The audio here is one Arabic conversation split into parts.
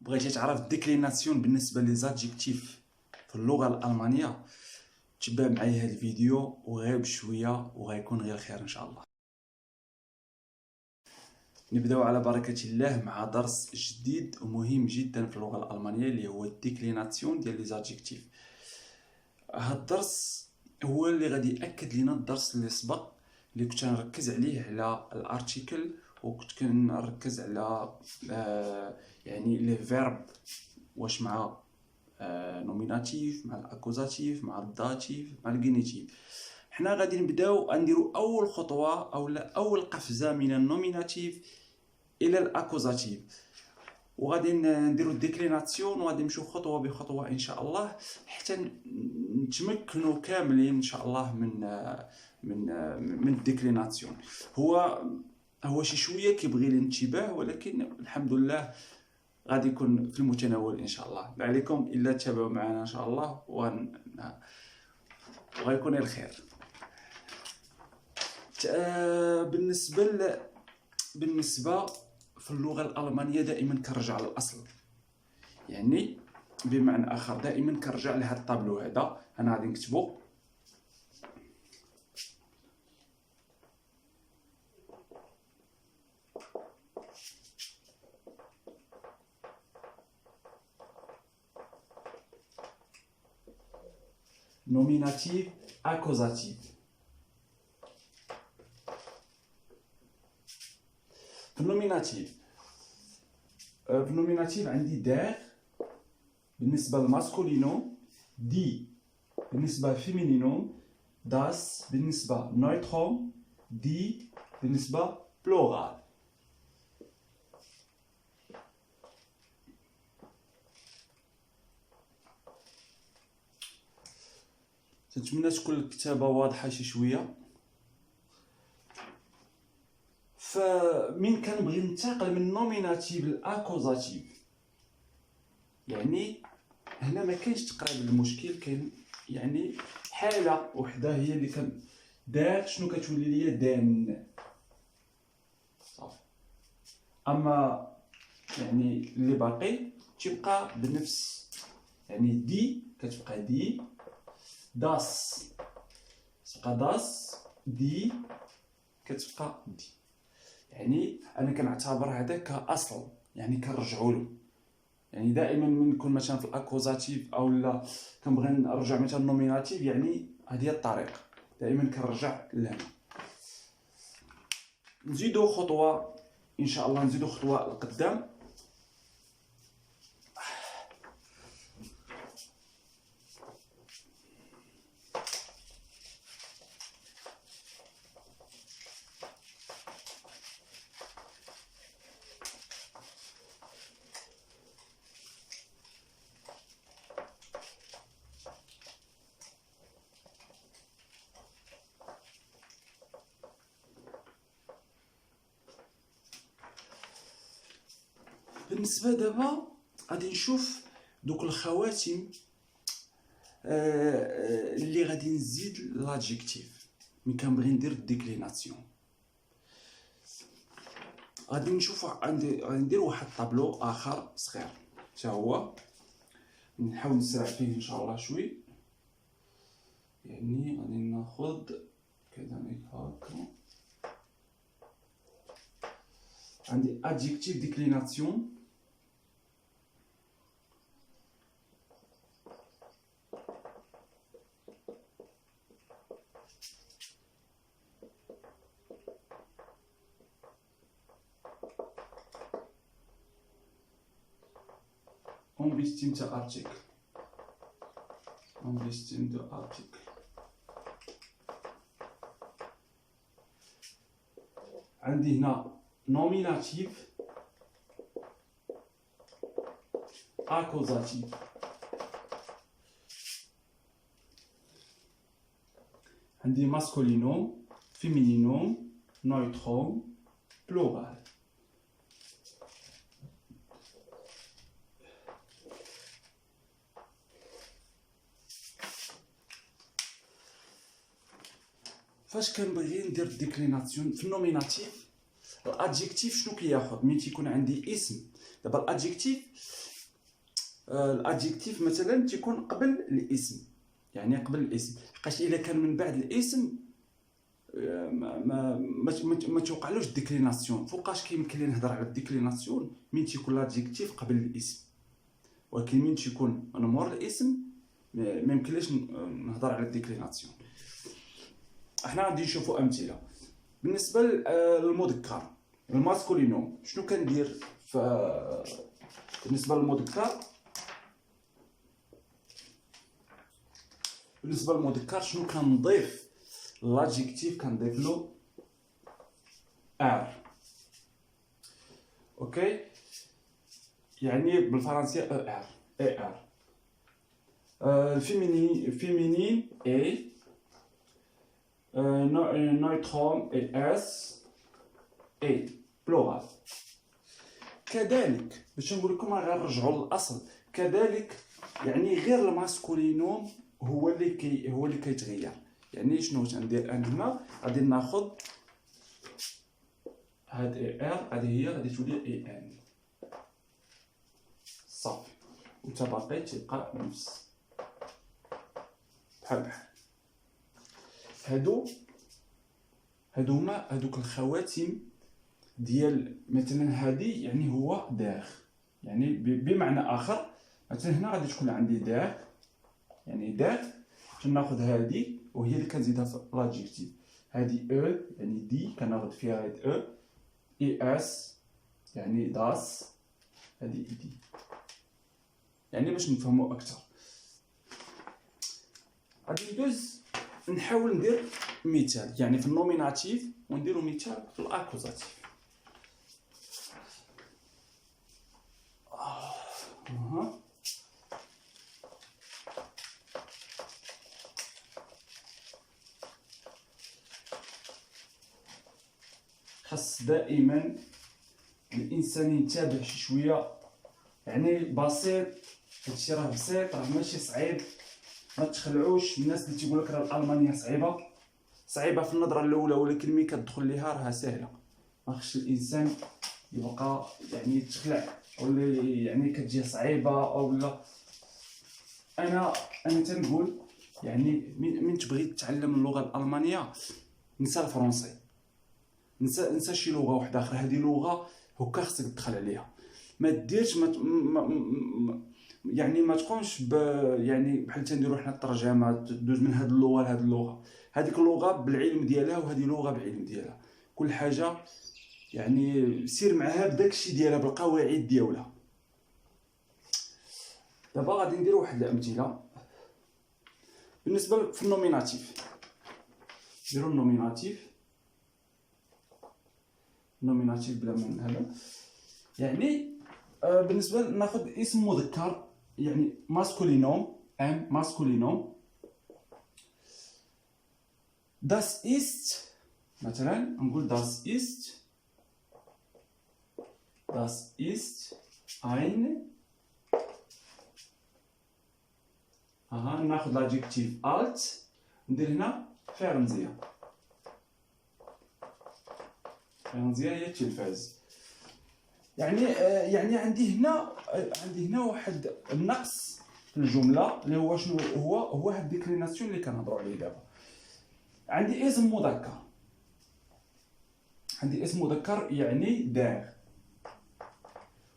بغيتي تعرف الديكليناسيون بالنسبه لي زادجيكتيف في اللغه الالمانيه، تبع معايا هذا الفيديو وغير بشويه وغيكون غير خير ان شاء الله. نبداو على بركه الله مع درس جديد ومهم جدا في اللغه الالمانيه اللي هو الديكليناسيون ديال لي زادجيكتيف. هذا الدرس هو اللي غادي ياكد لنا الدرس اللي سبق اللي كنت نركز عليه على الارتيكل، وكنت كنركز على يعني لي فيرب واش مع نوميناتيف مع الاكوزاتيف مع الداتيف مع الجينيتيف. حنا غادي نبداو نديرو اول خطوه او اول قفزه من النوميناتيف الى الاكوزاتيف، وغادي نديرو الديكليناسيون وغادي نمشيو خطوه بخطوه ان شاء الله حتى نتمكنوا كاملين ان شاء الله من الديكليناسيون. هو شي شويه كيبغي الانتباه، ولكن الحمد لله غادي يكون في المتناول ان شاء الله. ما عليكم الا تتابعوا معنا ان شاء الله وغيكون الخير. بالنسبه في اللغه الالمانيه دائما كنرجع للاصل، يعني بمعنى اخر دائما كنرجع لهذا الطابلو هذا. انا غادي نكتبو nominatif accusatif. في النوميناتيف عندي دار بالنسبه للماسكولينو، دي بالنسبه للفيمينينو، داس بالنسبه نويتروم، دي بالنسبه بلورال. نتمنى تكون الكتابه واضحه شي شويه. فمن كنبغي ننتقل من النوميناتيف للاكوزاتيف، يعني هنا ما كاينش تقريبا المشكل، كاين يعني حاله وحده هي اللي كان دار شنو كتولي ليا دان صافي. اما يعني اللي باقي تيبقى بنفس، يعني دي كتبقى دي، داس تبقى داس، دي كتبقى دي. يعني انا كنعتبر هذا كاصل، يعني كنرجعوا له. يعني دائما من نكون مثلا في الاكوزاتيف او لا كنبغي نرجع مثلا النوميناتيف، يعني هذه هي الطريقه، دائما كنرجع لهنا. نزيدو خطوه ان شاء الله، نزيدو خطوه لقدام. بالنسبه دابا غادي نشوف دوك الخواتم اللي غادي نزيد لادجيكتيف ملي كنبغي ندير الديكليناسيون. غادي ندير واحد الطابلو اخر صغير حتى هو، نحاول نسرع فيه ان شاء الله شوي. يعني غادي ناخذ كذلك هكا. عندي adjectif déclination، embestime de article، embestime de article. عندي هنا nominatif accusatif. عندي masculino feminino neutron plural. فاش كنبغي ندير ديكليناسيون في النوميناتيف، الادجيكتيف شنو كياخذ؟ ملي تيكون عندي اسم، دابا الادجيكتيف الادجيكتيف مثلا تيكون قبل الاسم، يعني قبل الاسم، حقاش الا كان من بعد الاسم ما توقعلوش ديكليناسيون. فوقاش كيمكن لي نهضر على الديكليناسيون من تيكون لادجيكتيف قبل الاسم، ولكن من تيكون مور الاسم ما يمكنليش نهضر على الديكليناسيون. احنا غادي نشوفوا امثله. بالنسبه للمذكر الماسكولينوم شنو كندير بالنسبه للمذكر؟ بالنسبه للمذكر شنو كنضيف؟ لادجيكتيف كنضيف له ار. اوكي، يعني بالفرنسيه ار اي ار. الفيمينين اي، نويتروم اي اس اي بلورال. كذلك باش نقول لكم غنرجعوا للاصل، كذلك يعني غير الماسكولينوم هو اللي كيتغير. يعني شنو غندير انا هنا؟ غادي ناخذ هاد اي ار، هذه هي غادي تولي اي ان صافي، وانت باقي تبقى نفس بحال هادو هما هادوك الخواتم ديال مثلا هادي، يعني هو داغ، يعني بمعنى اخر مثلا هنا غادي تكون عندي داغ، يعني داغ ناخذ هادي وهي اللي كنزيدها في لادجيكتيف. هادي او يعني دي كناخذ فيها هاد او، اي اس يعني داس، هادي دي، يعني باش نفهموا اكثر. غادي ندوز نحاول ندير مثال يعني في النوميناتيف، ونديرو مثال في الاكوزاتيف. خاص دائما الانسان ينتبه شي شويه، يعني بسيط، هادشي راه بسيط، راه ماشي صعيب. ما تخلعوش الناس اللي تيقول لك راه الالمانيه صعيبه في النظره الاولى، ولكن ملي كتدخل ليها راها سهله. ما خصش الانسان يبقى يعني يتخلع ولا يعني كتجي صعيبه او لا. انا تنقول يعني من تبغي تتعلم اللغه الالمانيه نسى الفرنسي، نسى شي لغه واحده اخرى. هذه لغه هكا خصك تدخل عليها، ما ديرش يعني ما تقومش يعني بحال تنديروا حنا الترجمه دوز من هذه اللغه لهذه اللغه. هذيك اللغه بالعلم ديالها وهذه لغه بعلم ديالها، كل حاجه يعني سير معها بداك الشيء ديالها بالقواعد ديالها. دابا غادي ندير واحد الامثله بالنسبه في النوميناتيف. نديروا النوميناتيف بلا من هذا، يعني بالنسبه ناخذ اسم مذكر يعني ماسكولينوم، ماسكولينوم das ist، مثلا نقول das ist ein، ناخذ l'adjectif alt، ندير هنا فرنسيه هي التلفاز. يعني عندي هنا واحد النقص في الجمله اللي هو شنو هو هاد الديكليناسيون اللي كنهضروا عليه دابا. عندي اسم مذكر يعني داغ،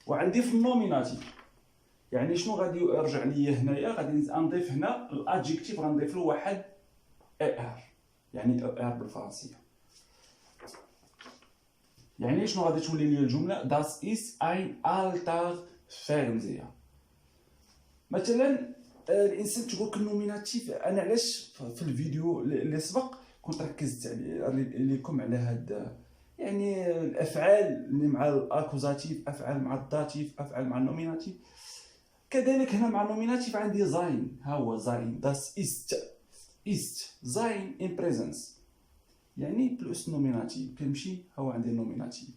وعندي في النوميناتيف يعني شنو غادي يرجع ليا هنايا؟ غادي نضيف هنا الادجيكتيف، غنضيف له واحد اي ار، يعني ار بالفرنسيه. يعني شنو غادي تولي لي الجمله؟ das ist ein alter Fernseher. مثلا الانسان تقول لك النوميناتيف. انا علاش في الفيديو اللي سبق كنت ركزت لكم على هاد يعني الافعال اللي مع الاكوزاتيف، افعال مع الداتيف، افعال مع النوميناتيف. كذلك هنا مع النوميناتيف عندي زاين، ها هو زاين das ist زاين in presence، يعني بلوس نوميناتيف كنمشي هو عندي النوميناتيف.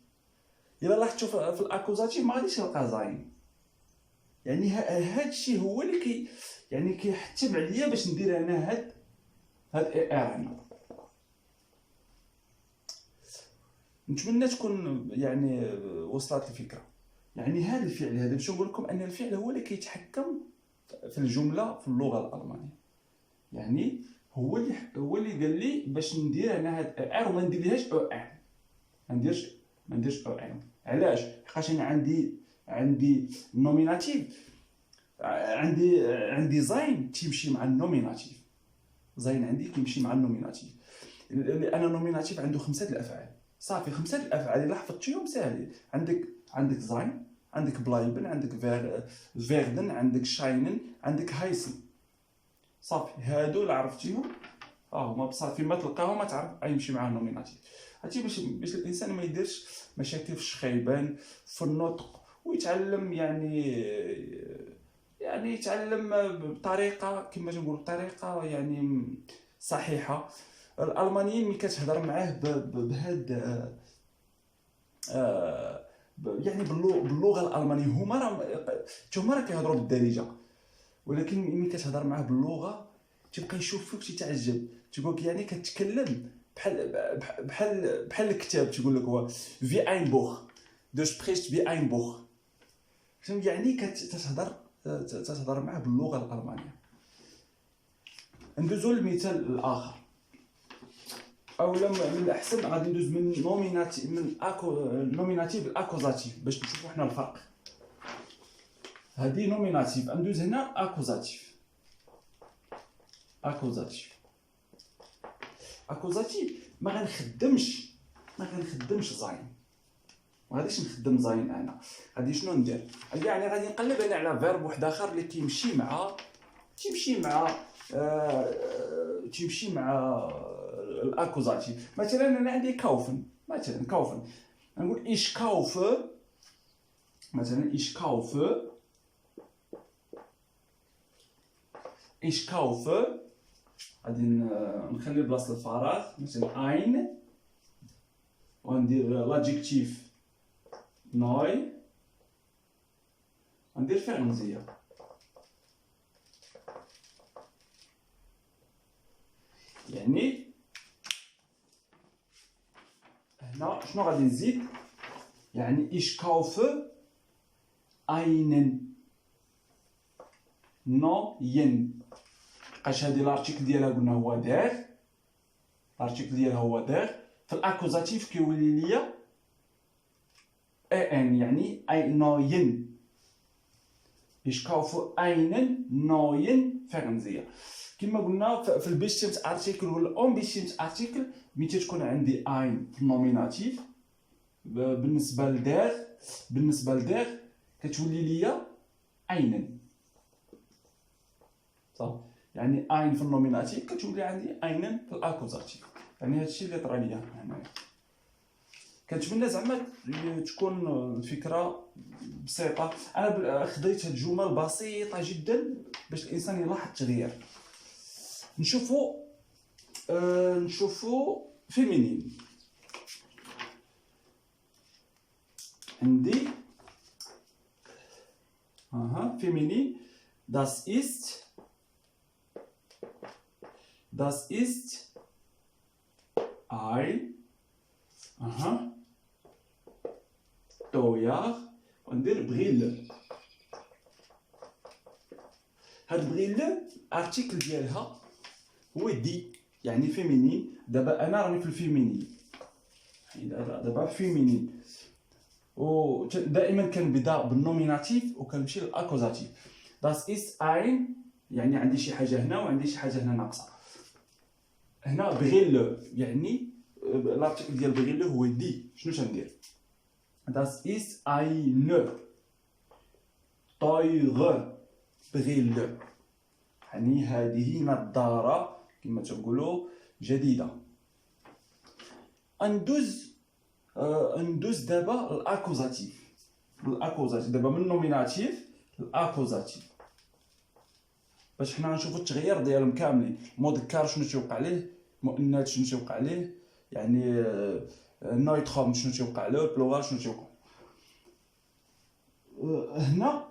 الا لاحظتوا في الاكوزاتيف ما غاديش نلقى زاين، يعني هاد الشيء هو اللي يعني كيحتم عليا باش ندير انا هاد اي ار هنا. نتمنى تكون يعني وصلت الفكره. يعني هذا الفعل هذا باش نقول لكم ان الفعل هو اللي كيتحكم في الجمله في اللغه الالمانيه. يعني هو اللي قال لي باش ندير انا هاد ار وما نديرلهاش او ان، ما نديرش او ان. علاش؟ حيت انا عندي نوميناتيف، عندي زاين تيمشي مع النوميناتيف، زاين عندي كيمشي مع النوميناتيف، لان النوميناتيف عنده 5 الافعال. صافي 5 الافعال الا حفظتيهم ساهلين. عندك زاين، عندك بلايبن، عندك فيردن، عندك شاينن، عندك هايسن. صافي هادو اللي عرفتيهم هما بصافي ما تلقاهم تعرف يمشي مع النوميناتيف. هادشي باش الانسان ما يديرش مشاكل في الشخيبان في النطق، ويتعلم يعني يتعلم بطريقه كما تنقول بطريقه يعني صحيحه. الالمانيين ملي كتهضر معاه بهاد يعني باللغه الالمانيه، هما راه كيهضروا بالدارجه، ولكن ملي كتهضر معاه باللغه تيبقى يشوف فيك تيتعجب، تيقول لك يعني كتكلم بحال الكتاب. تيقول لك هو في اين بوخ دو سبريشت في اين بوخ، يعني تتهضر معاه باللغه الالمانيه. ندوزو للمثال الاخر، اولا من الاحسن غادي ندوز من نوميناتيف الاكوزاتيف باش نشوفوا حنا الفرق. هذه نوميناتيف، ندوز هنا اكوزاتيف. ما غنخدمش زاين، ما غاديش نخدم زاين انا. غادي شنو ندير؟ يعني غادي نقلب انا على فيرب واحد اخر اللي تيمشي مع الاكوزاتيف. مثلا انا عندي كاوفن، نقول ايش كاوفه، مثلا ايش كاوفه غادي نخلي بلاصه الفراغ مثلا اين، وندير لادجيكتيف نوي، وندير فرنسيه. يعني هنا شنو غادي نزيد؟ يعني ايش كاوفه einen neuen. بقاش هادي الارتيكل ديالها قلنا هو دير، في الاكوزاتيف كيولي ليا ان، يعني اي نوين. ايش كاوفو einen neuen فرنسيه. كما قلنا في البيستيمت ارتيكل ولا اون بيستيمت ارتيكل، ملي تكون عندي ein في النوميناتيف بالنسبه لدير كتولي ليا einen. صافي يعني ein في النوميناتيف كتولي عندي einen في الاكوزاتيف. يعني هادشي اللي طرا ليا هنايا. كنتمنى زعما تكون الفكره بسيطه. انا خديت هاد الجمل بسيطه جدا باش الانسان يلاحظ التغيير. نشوفوا فيمينين. عندي فيمينين das ist ein teuer وندير بريل. هاد بريل ارتيكل ديالها هو دي، يعني فيمينين. دابا انا راني في الفيمينين، دابا فيمينين، ودائما كنبدا بالنوميناتيف وكنمشي للاكوزاتيف. das ist ein يعني عندي شي حاجه هنا وعندي شي حاجه هنا ناقصه. هنا بريل يعني الارتيكل ديال بريل هو دي. شنو تندير؟ das ist eine teure Brille، يعني هذه نظاره كما تنقولوا جديده. ندوز دابا الاكوزاتيف. دابا من النوميناتيف الاكوزاتيف باش حنا نشوفوا التغيير ديالهم كاملين. مذكر شنو تيوقع ليه، مؤنث شنو تيوقع ليه، يعني نويتروم شنو تيوقع له، بلورال شنو تيوقع. هنا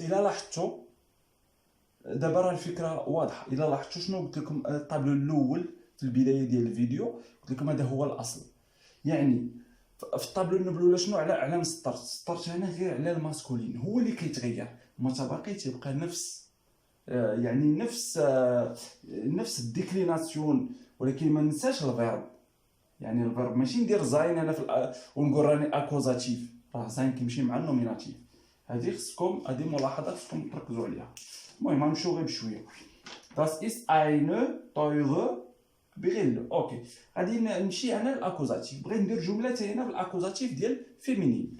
الا لاحظتوا دابا راه الفكره واضحه. الا لاحظتوا شنو قلت لكم الطابلو الاول في البدايه ديال الفيديو، قلت لكم هذا هو الاصل. يعني في الطابلو النبل ولا شنو على مسطرت هنا غير على الماسكولين هو اللي كيتغير، المتبقي تيبقى نفس يعني نفس الديكليناسيون. ولكن ما ننساش الفيرب، يعني الفيرب ماشي ندير زاين انا ونقول راني اكوزاتيف، راه زاين كيمشي مع النوميناتيف. هذه ملاحظات خصكم تركزوا عليها. المهم غنمشيو غير بشويه. Das ist eine teure Brille. اوكي غادي نمشي انا للاكوزاتيف، بغيت ندير جمله حتى هنا بالاكوزاتيف ديال فيمينين.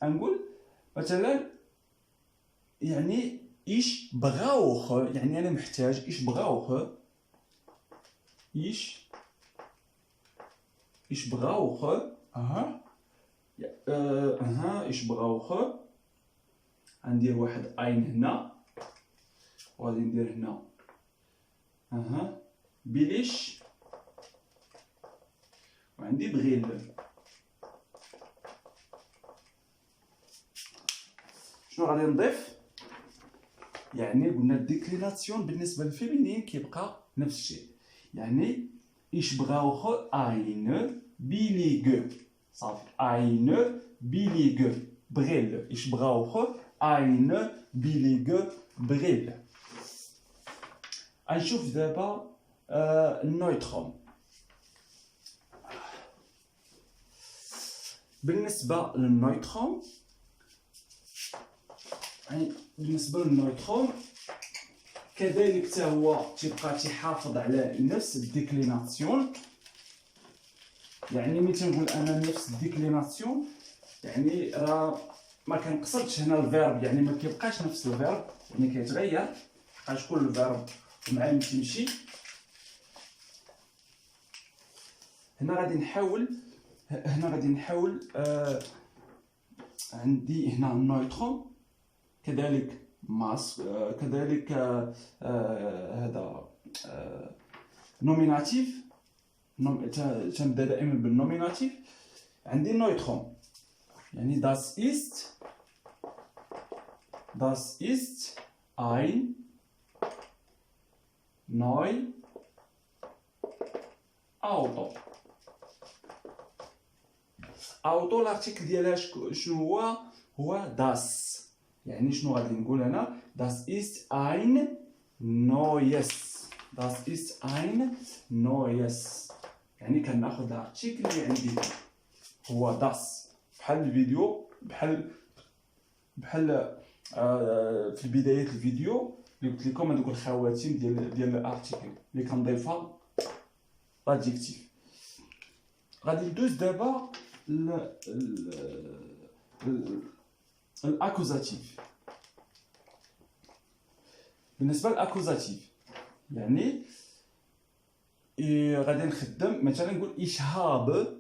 نقول مثلا يعني ايش بغاوخ، يعني انا محتاج ايش بغاوخ، ايش بغاوخ ايش بغاوخ. غندير واحد اين هنا وغادي ندير هنا بليش وعندي بغيل. شنو غادي نضيف؟ يعني قلنا الديكليناسيون بالنسبه للفيمينين كيبقى نفس الشيء، يعني ايش بغاوخ اين بيليغ صافي. اين بيليغ بغيل، ايش بغاوخ اين بيليغ بغيل. غنشوف دابا النويتروم. بالنسبه للنويتروم كذلك حتى هو تيبقى تيحافظ على نفس الديكليناسيون. يعني ملي تنقول انا نفس الديكليناسيون يعني راه ما كنقصدش هنا الفيرب، يعني ما كيبقاش نفس الفيرب، يعني كيتغير بقاش كل الفيرب مع اللي تمشي. هنا غادي نحاول عندي هنا النويتروم كذلك ماس كذلك هذا نوميناتيف، تنبدا دائما بالنوميناتيف. عندي النويتروم يعني das ist ein neu Auto. اوتو الارتيكل ديالها شنو هو das. يعني شنو غادي نقول انا؟ das ist ein neues. يعني كناخذ الارتيكل اللي عندي هو das. بحال الفيديو بحال في بدايه الفيديو اللي قلت لكم هذوك الخواتيم ديال الارتيكل اللي كنضيفها لادجيكتيف. غادي ندوز دابا الاكوزاتيف. بالنسبه للاكوزاتيف يعني غادي نخدم مثلا نقول ich habe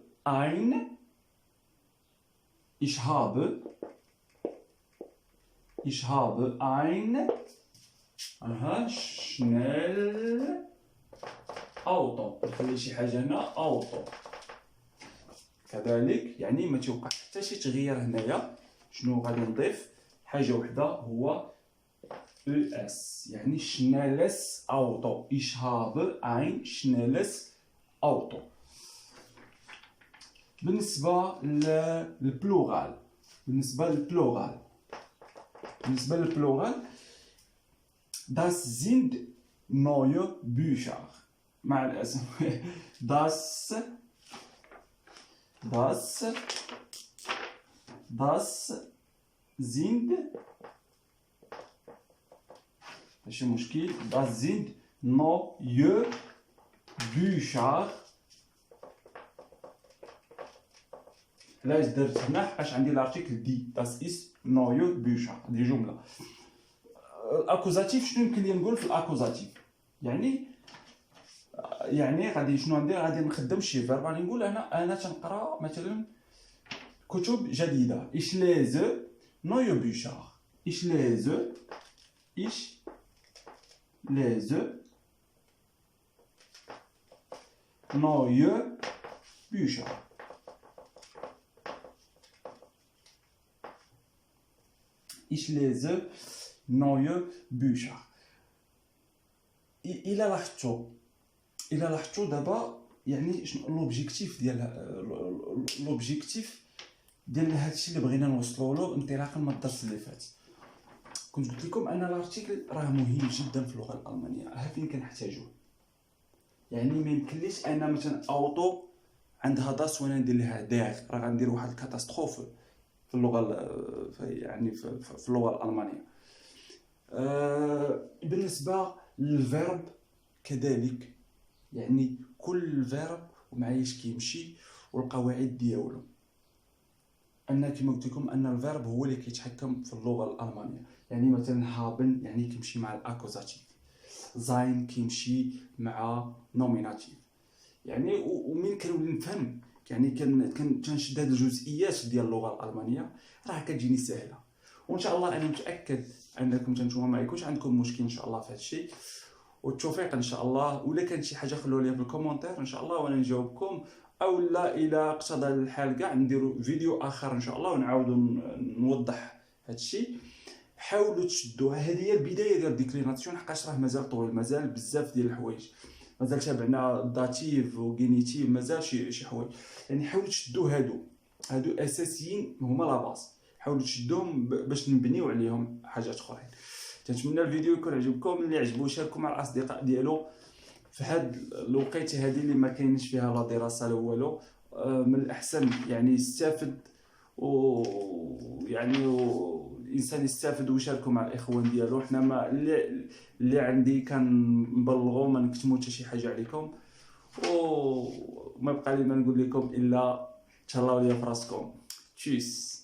ein schnell Auto. نخلي شي حاجه هنا اوتو كذلك، يعني ما توقع حتى شي تغيير هنايا. شنو غادي نضيف؟ حاجه وحده هو اس، يعني schnelles Auto. ich habe ein schnelles Auto. بالنسبه للبلورال das sind neue Bücher. مع الاسف das sind ماشي مشكل. das sind neue Bücher. علاش درت هنا؟ حيت عندي الارتيكل دي das ist neue Bücher. هذه جمله. الاكوزاتيف شنو يمكن لي نقول في الاكوزاتيف؟ يعني غادي شنو ندير؟ غادي نخدم شي فيرب. غادي نقول انا تنقرا مثلا كتب جديده. ich lese neue Bücher. ich lese neue Bücher. ich lese neue Bücher. إلا لاحظتوا دابا يعني شنو لوبجيكتيف ديال هادشي اللي بغينا نوصلوا له انطلاقا من الدرس اللي فات. كنت قلت لكم ان الارتيكل راه مهم جدا في اللغه الالمانيه، ها فين كنحتاجوه. يعني ما يمكنليش انا مثلا اوطو عندها درس وانا ندير لها داغ، راه غندير واحد الكاتاستروف في اللغه يعني في اللغه الالمانيه. بالنسبه للفيرب كذلك، يعني كل فيرب ومعايش كيمشي والقواعد ديالو. انا كما قلت لكم ان الفيرب هو اللي كيتحكم في اللغه الالمانيه. يعني مثلا هابن يعني كيمشي مع الاكوزاتيف، زاين كيمشي مع نوميناتيف. يعني ومن كنولي نفهم يعني كنشد هاد الجزئيات ديال اللغه الالمانيه راه كتجيني سهله. وان شاء الله انا متاكد انكم نتوما ما يكونش عندكم مشكل ان شاء الله في هذا الشيء، والتوفيق ان شاء الله. ولا كانت شي حاجه خلوها لي في الكومونتير ان شاء الله وانا نجاوبكم، او لا الى اقتضى الحال كاع نديروا فيديو اخر ان شاء الله ونعاودوا نوضح هذا الشيء. حاولوا تشدوها، هذه هي البدايه ديال الديكليناسيون، حقاش راه مازال طويل، مازال بزاف ديال الحوايج، مازال تابعنا داتيف وغينيتيف، مازال شي حوايج. يعني حاولوا تشدوا هادو اساسيين، هما لا باس، حاولوا تشدوهم باش نبنيو عليهم حاجات اخرين. كنتمنى الفيديو يكون عجبكم، اللي عجبو شاركوا مع الاصدقاء ديالو في هاد الوقيته هذه اللي ما كاينش فيها لا دراسه لا والو. من الاحسن يعني يستافد، ويعني الانسان يستافد ويشاركوا مع الاخوان ديالو. حنا ما اللي عندي كنبلغوا ما نكتموا حتى شي حاجه عليكم، وما بقى لي ما نقول لكم الا تهلاو ليا فراسكم. تشيس.